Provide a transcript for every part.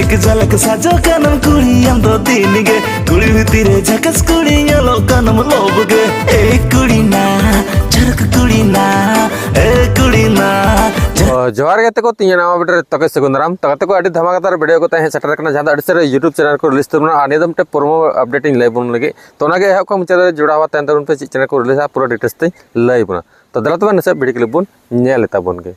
झिलिक झलक साजो कानम कुड़ी हम दो दिन गे कुड़ी भीतरे झकस कुड़ी येलो कानम लोब गे ए कुड़ी ना झरक कुड़ी ना ए कुड़ी ना जोहार गे तको तीन नाम वीडियो तके सगुंदराम तके को अडी धमाकेदार वीडियो को तहे सेटर करना जहां अडी सर यूट्यूब चैनल को रिलीज तबना आने दम टे प्रोमो अपडेटिंग लय बन लगे तो नागे है को मुचे जुड़ावा तन तरुण पे चैनल को रिलीज पूरा डिटेल्स ते लय बना तो दला तो नसे वीडियो क्लिप बन नेल लेता बन गे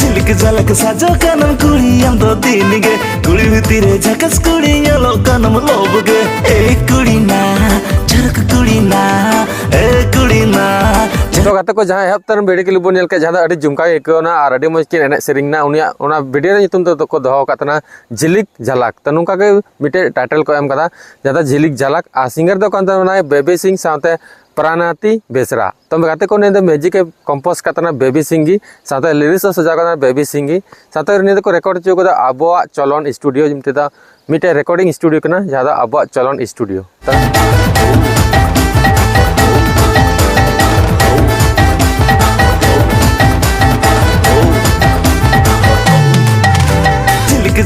झिलिक झलक साजो कानम कुड़ी हम दो दिन गे कुड़ी भीतरे झकस कुड़ी येलो कानम लोब गे ए कुड़ी ना झरक कुड़ी ना ए कुड़ी ना तो गाते को जहां हेल्प तरन वीडियो क्लिप बन नेल के जहां अडी जुमका एकोना आर अडी मज के एने सेरिंग ना उनिया ओना वीडियो रे नितुम तो को दहो कातना झिलिक झलक त नुका के मिटे टाइटल को एम कदा जदा झिलिक झलक आ सिंगर दो कांता ना बेबी सिंह साथे प्राणाती बेसरा तो गाते को ने म्यूजिक कंपोज कातना बेबी सिंगी साथे लिरिक्स सजा कातना बेबी सिंगी साथे ने को रिकॉर्ड चो कदा अबवा चलन स्टूडियो जिमते दा मिटे रिकॉर्डिंग स्टूडियो कना जदा अबवा चलन स्टूडियो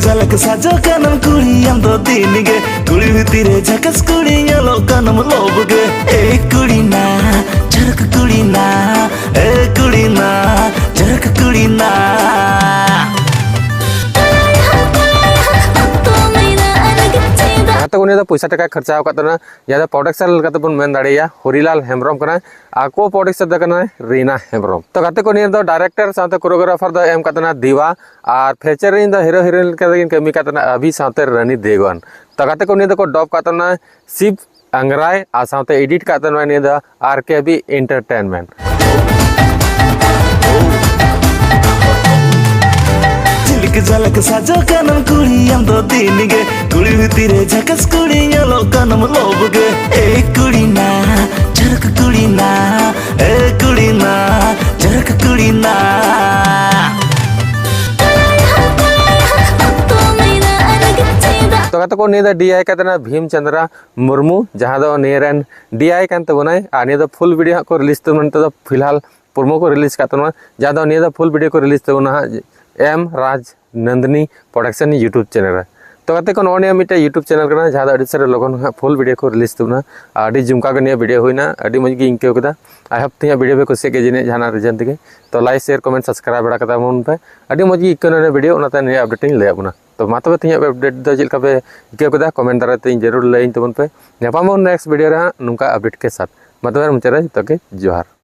झलक साजो कानम कुड़ी हम दो दिन गे कुड़ी भीतरे झकस कुड़ी येलो कानम लोब गे ए कुड़ी ना झरक कुड़ी ना ए कुड़ी ना झरक कुड़ी ना तक उन्हें पैसा टका खर्चा करना या प्रोडक्शन लगा बन मेन दाड़िया हरिलाल हेम्ब्रम कना आको प्रोडक्शन दकना रीना हेम्ब्रम तो गाते को नियर डायरेक्टर साथे कोरियोग्राफर द एम कतना दीवा और फीचरिंग द हीरो हीरोइन के कमी कतना अभी साथे रनी देगन तो गाते को नियर को डब कतना शिव अंगराय आ साथे एडिट कतना नियर आरकेबी एंटरटेनमेंट झिलिक झलक साजो कानम कुड़ी हम दो दिन गे कुड़ी भीतरे झकस कुड़ी येलो कानम लोब गे ए कुड़ी ना झरक कुड़ी ना ए कुड़ी ना झरक कुड़ी ना तो गाते को ने डीआई कतना भीम चंद्रा मुर्मू जहां दो नेरन डीआई कान तबनाय आ ने फुल वीडियो को रिलीज तबन तो फिलहाल प्रोमो को रिलीज कातना जहां दो ने फुल वीडियो को रिलीज तबना एम राज नंदनी प्रोडक्शन यूट्यूब चैनल तो गाते को नोने मिटे यूट्यूब चैनल करना जहां अडी सर लगन फुल वीडियो को रिलीज तबना अडी जुमका के ने वीडियो होइना अडी मज गे इंके कदा आई होप तिया वीडियो पे कुसे के जिने जहाना रीजन तके तो लाइक शेयर कमेंट सब्सक्राइब बड़ा कदा मन पे अडी मज गे इकन वीडियो ओनाते ने अपडेटिंग ले आबुना तो मा तबे तिया अपडेट द जिलका पे इके कदा कमेंट दारा ते जरूर लेइन तबन पे नेपाम नेक्स्ट वीडियो रे नुका अपडेट के साथ मा तबे मुचरे तके जोहार।